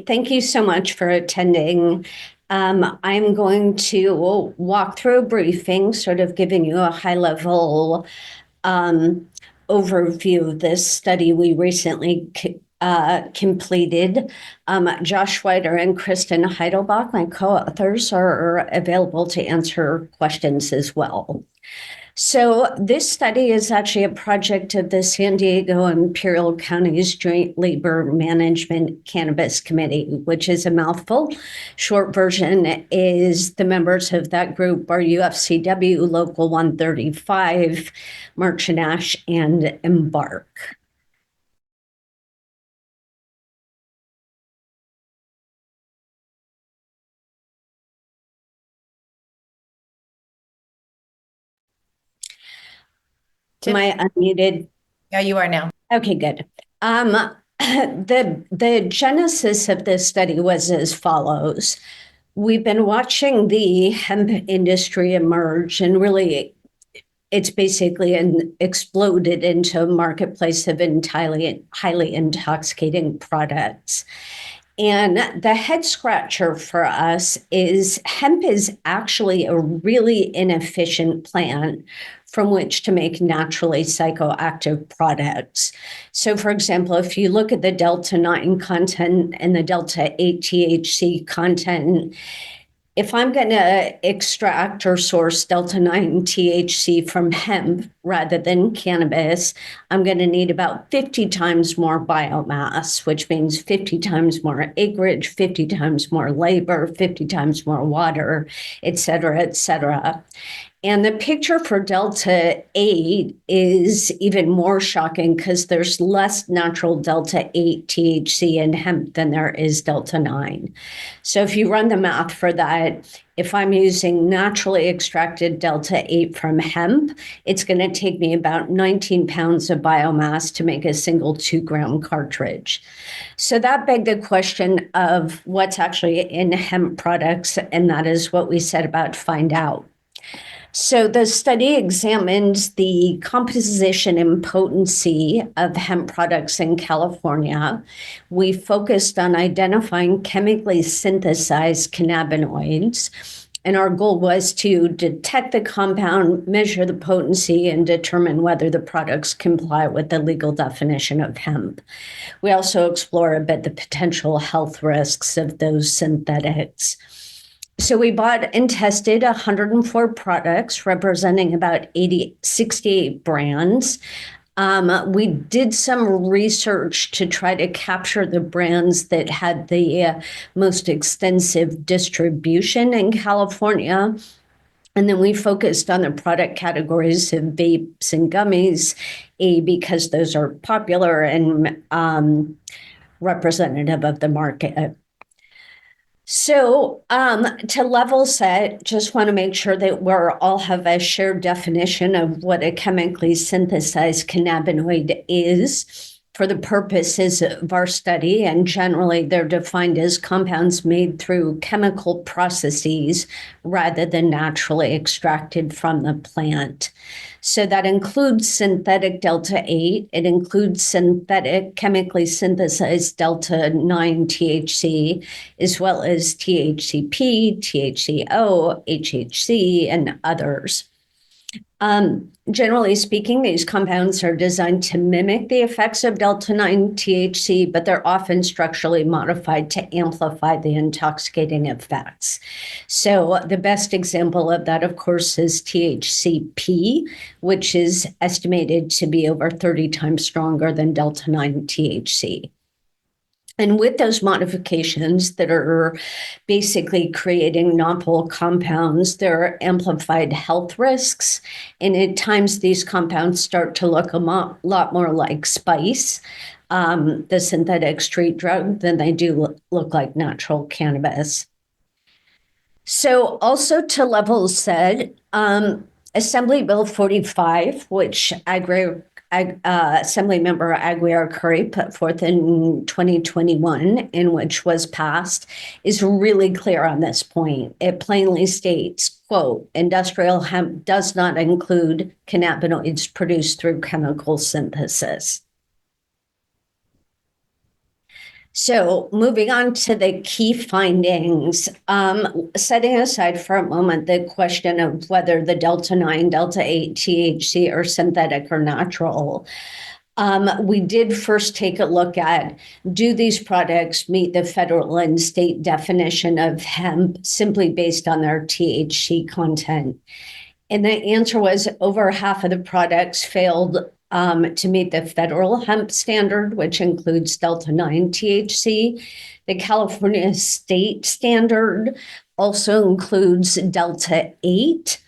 Thank you so much for attending. I'm going to walk through a briefing, sort of giving you a high-level overview of this study we recently completed. Josh Whiter and Kristen Heidelbach, my co-authors, are available to answer questions as well. So this study is actually a project of the San Diego Imperial County's Joint Labor Management Cannabis Committee, which is a mouthful. Short version is the members of that group are UFCW, Local 135, March and Ash, and Embark. Am I unmuted? Yeah, you are now. Okay, good. The genesis of this study was as follows. We've been watching the hemp industry emerge, and really it's basically exploded into a marketplace of highly intoxicating products. And the head scratcher for us is hemp is actually a really inefficient plant from which to make naturally psychoactive products. So, for example, if you look at the Delta 9 content and the Delta 8 THC content, if I'm going to extract or source Delta 9 THC from hemp rather than cannabis, I'm going to need about 50 times more biomass, which means 50 times more acreage, 50 times more labor, 50 times more water, et cetera, et cetera. And the picture for Delta 8 is even more shocking because there's less natural Delta 8 THC in hemp than there is Delta 9. So if you run the math for that, if I'm using naturally extracted Delta 8 from hemp, it's going to take me about 19 pounds of biomass to make a single 2-gram cartridge. So that begged the question of what's actually in hemp products, and that is what we set about to find out. So the study examined the composition and potency of hemp products in California. We focused on identifying chemically synthesized cannabinoids, and our goal was to detect the compound, measure the potency, and determine whether the products comply with the legal definition of hemp. We also explore a bit the potential health risks of those synthetics. So we bought and tested 104 products representing about 68 brands. We did some research to try to capture the brands that had the most extensive distribution in California. And then we focused on the product categories of vapes and gummies, because those are popular and representative of the market. So to level set, just want to make sure that we all have a shared definition of what a chemically synthesized cannabinoid is for the purposes of our study. And generally, they're defined as compounds made through chemical processes rather than naturally extracted from the plant. So that includes synthetic Delta 8. It includes synthetic chemically synthesized Delta 9 THC, as well as THCP, THCO, HHC, and others. Generally speaking, these compounds are designed to mimic the effects of Delta 9 THC, but they're often structurally modified to amplify the intoxicating effects. So the best example of that, of course, is THCP, which is estimated to be over 30 times stronger than Delta 9 THC. And with those modifications that are basically creating novel compounds, there are amplified health risks. And at times, these compounds start to look a lot more like spice, the synthetic street drug, than they do look like natural cannabis. So also to level set, Assembly Bill 45, which Assembly Member Aguiar Curry put forth in 2021, in which was passed, is really clear on this point. It plainly states, quote, industrial hemp does not include cannabinoids produced through chemical synthesis. So moving on to the key findings, setting aside for a moment the question of whether the Delta 9, Delta 8 THC are synthetic or natural, we did first take a look at, do these products meet the federal and state definition of hemp simply based on their THC content? And the answer was over half of the products failed to meet the federal hemp standard, which includes Delta 9 THC. The California state standard also includes Delta 8,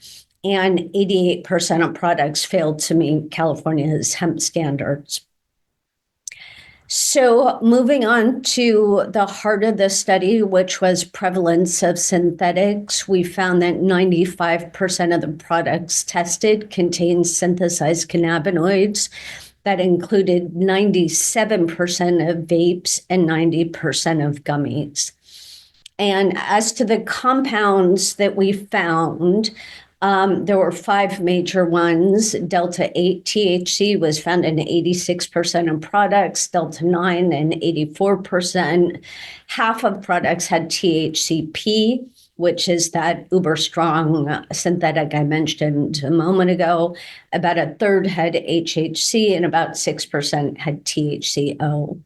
and 88% of products failed to meet California's hemp standards. So moving on to the heart of the study, which was prevalence of synthetics, we found that 95% of the products tested contained synthesized cannabinoids. That included 97% of vapes and 90% of gummies. And as to the compounds that we found, there were 5 major ones. Delta 8 THC was found in 86% of products, Delta 9 in 84%. Half of products had THCP, which is that uber strong synthetic I mentioned a moment ago. About a third had HHC and about 6% had THCO.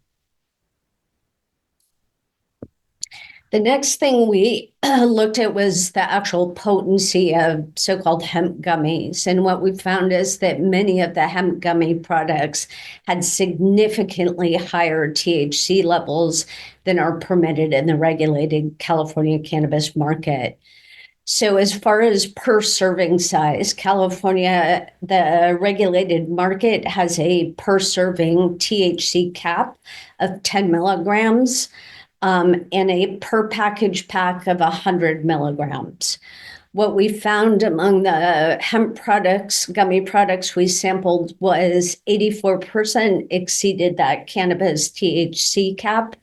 The next thing we looked at was the actual potency of so-called hemp gummies. And what we found is that many of the hemp gummy products had significantly higher THC levels than are permitted in the regulated California cannabis market. So as far as per serving size, California, the regulated market has a per serving THC cap of 10 milligrams. And a per package pack of 100 milligrams. What we found among the hemp products, gummy products we sampled was 84% exceeded that cannabis THC cap,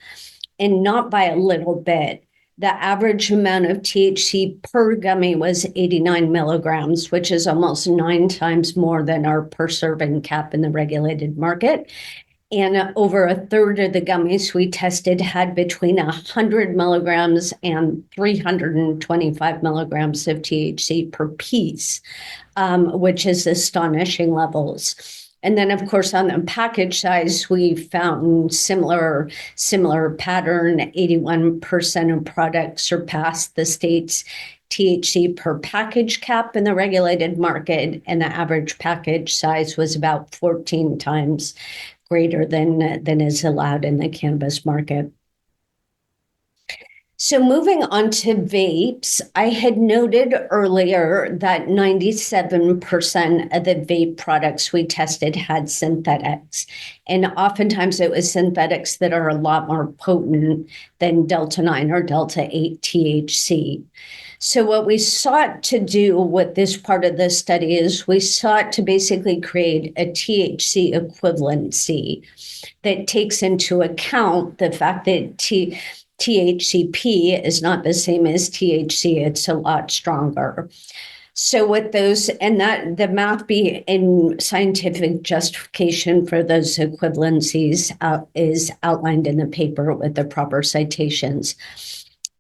and not by a little bit. The average amount of THC per gummy was 89 milligrams, which is almost 9 times more than our per serving cap in the regulated market. And over a third of the gummies we tested had between 100 milligrams and 325 milligrams of THC per piece, which is astonishing levels. And then, of course, on the package size, we found similar pattern. 81% of products surpassed the state's THC per package cap in the regulated market, and the average package size was about 14 times greater than is allowed in the cannabis market. So moving on to vapes, I had noted earlier that 97% of the vape products we tested had synthetics. And oftentimes it was synthetics that are a lot more potent than Delta 9 or Delta 8 THC. So what we sought to do with this part of the study is we sought to basically create a THC equivalency that takes into account the fact that THCP is not the same as THC, it's a lot stronger. So with those, and that the math be in scientific justification for those equivalencies is outlined in the paper with the proper citations.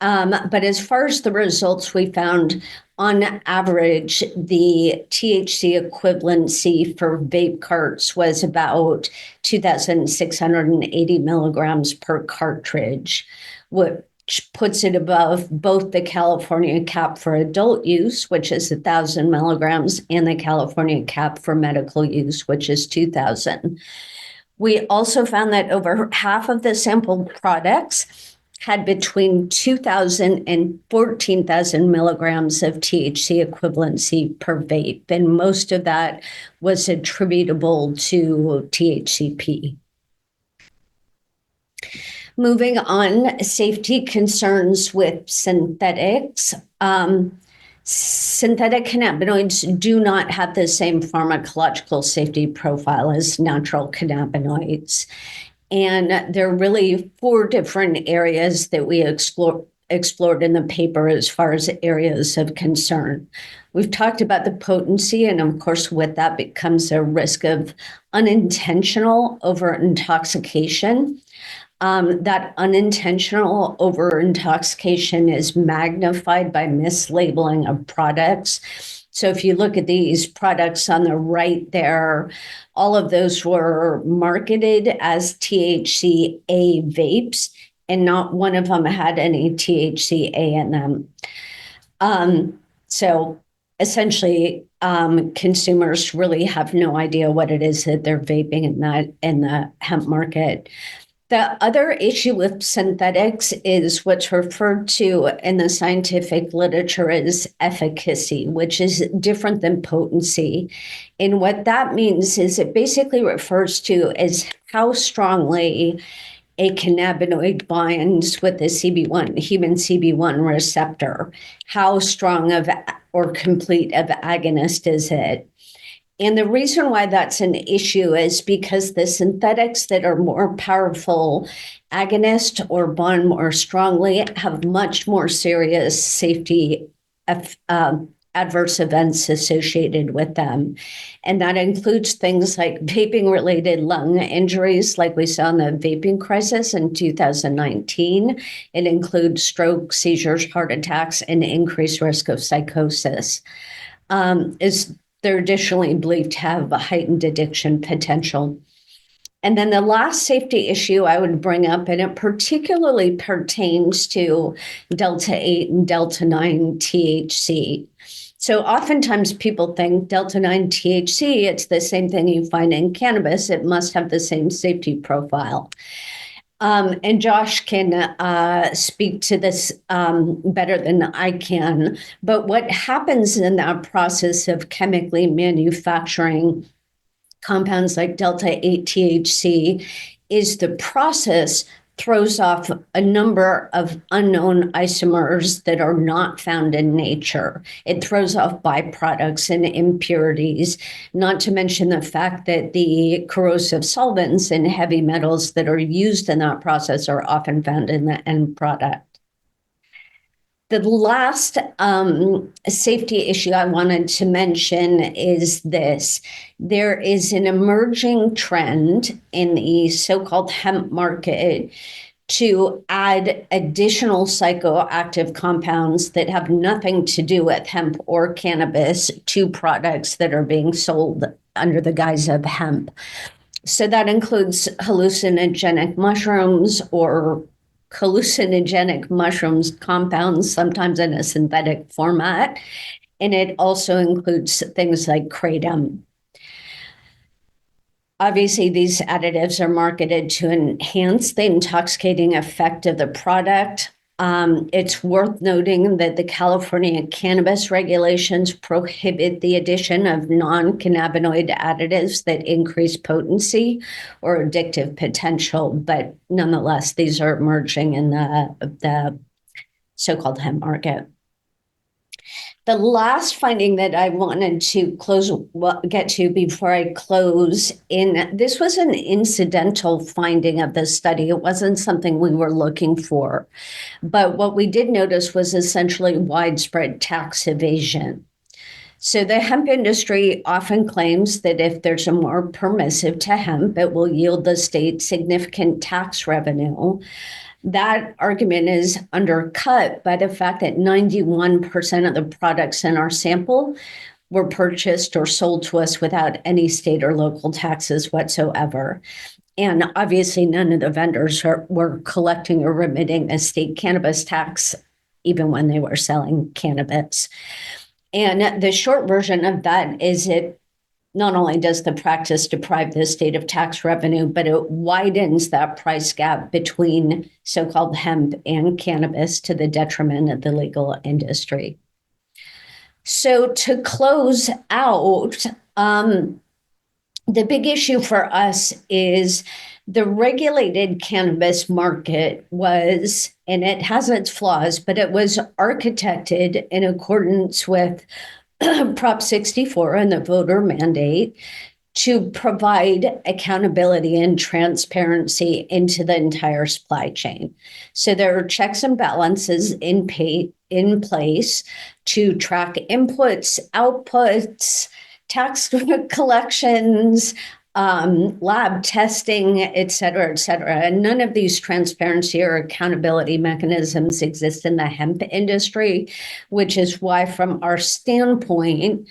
But as far as the results we found, on average, the THC equivalency for vape carts was about 2,680 milligrams per cartridge, which puts it above both the California cap for adult use, which is 1,000 milligrams, and the California cap for medical use, which is 2,000. We also found that over half of the sampled products had between 2,000 and 14,000 milligrams of THC equivalency per vape, and most of that was attributable to THCP. Moving on, safety concerns with synthetics. Synthetic cannabinoids do not have the same pharmacological safety profile as natural cannabinoids. And there are really 4 different areas that we explored in the paper as far as areas of concern. We've talked about the potency, and of course, with that becomes a risk of unintentional over intoxication. that unintentional over intoxication is magnified by mislabeling of products. So if you look at these products on the right there, all of those were marketed as THCA vapes, and not one of them had any THCA in them. So essentially, consumers really have no idea what it is that they're vaping in the hemp market. The other issue with synthetics is what's referred to in the scientific literature as efficacy, which is different than potency. And what that means is it basically refers to as how strongly a cannabinoid binds with the CB1, human CB1 receptor. How strong of or complete of agonist is it? And the reason why that's an issue is because the synthetics that are more powerful agonist or bond more strongly have much more serious safety adverse events associated with them. And that includes things like vaping-related lung injuries, like we saw in the vaping crisis in 2019. It includes stroke, seizures, heart attacks, and increased risk of psychosis. They're additionally believed to have a heightened addiction potential. And then the last safety issue I would bring up, and it particularly pertains to Delta 8 and Delta 9 THC. So oftentimes people think Delta 9 THC, it's the same thing you find in cannabis. It must have the same safety profile. And Josh can speak to this better than I can. But what happens in that process of chemically manufacturing compounds like Delta 8 THC is the process throws off a number of unknown isomers that are not found in nature. It throws off byproducts and impurities, not to mention the fact that the corrosive solvents and heavy metals that are used in that process are often found in the end product. The last safety issue I wanted to mention is this. There is an emerging trend in the so-called hemp market to add additional psychoactive compounds that have nothing to do with hemp or cannabis to products that are being sold under the guise of hemp. So that includes hallucinogenic mushrooms or hallucinogenic mushrooms compounds, sometimes in a synthetic format. And it also includes things like kratom. Obviously, these additives are marketed to enhance the intoxicating effect of the product. It's worth noting that the California cannabis regulations prohibit the addition of non-cannabinoid additives that increase potency or addictive potential, but nonetheless, these are emerging in the so-called hemp market. The last finding that I wanted to get to before I close, this was an incidental finding of the study. It wasn't something we were looking for. But what we did notice was essentially widespread tax evasion. So the hemp industry often claims that if there's a more permissive to hemp, it will yield the state significant tax revenue. That argument is undercut by the fact that 91% of the products in our sample were purchased or sold to us without any state or local taxes whatsoever. And obviously, none of the vendors were collecting or remitting a state cannabis tax, even when they were selling cannabis. And the short version of that is it not only does the practice deprive the state of tax revenue, but it widens that price gap between so-called hemp and cannabis to the detriment of the legal industry. So to close out, the big issue for us is the regulated cannabis market was, and it has its flaws, but it was architected in accordance with Prop 64 and the voter mandate to provide accountability and transparency into the entire supply chain. So there are checks and balances in place to track inputs, outputs, tax collections, lab testing, et cetera, et cetera. And none of these transparency or accountability mechanisms exist in the hemp industry, which is why, from our standpoint,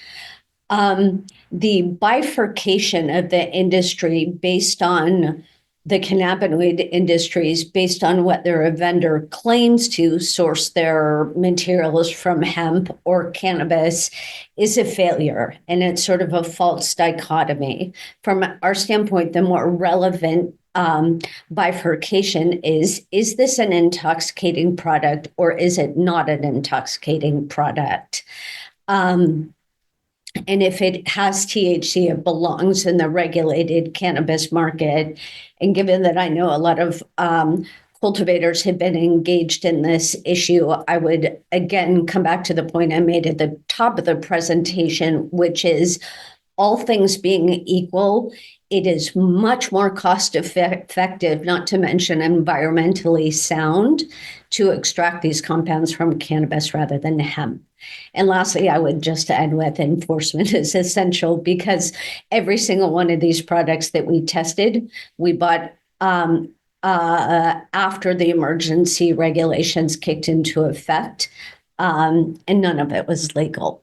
the bifurcation of the industry based on the cannabinoid industries, based on whether a vendor claims to source their materials from hemp or cannabis, is a failure. And it's sort of a false dichotomy. From our standpoint, the more relevant bifurcation is this an intoxicating product or is it not an intoxicating product? And if it has THC, it belongs in the regulated cannabis market. And given that I know a lot of cultivators have been engaged in this issue, I would again come back to the point I made at the top of the presentation, which is all things being equal, it is much more cost effective, not to mention environmentally sound, to extract these compounds from cannabis rather than hemp. And lastly, I would just end with enforcement is essential because every single one of these products that we tested, we bought after the emergency regulations kicked into effect, and none of it was legal.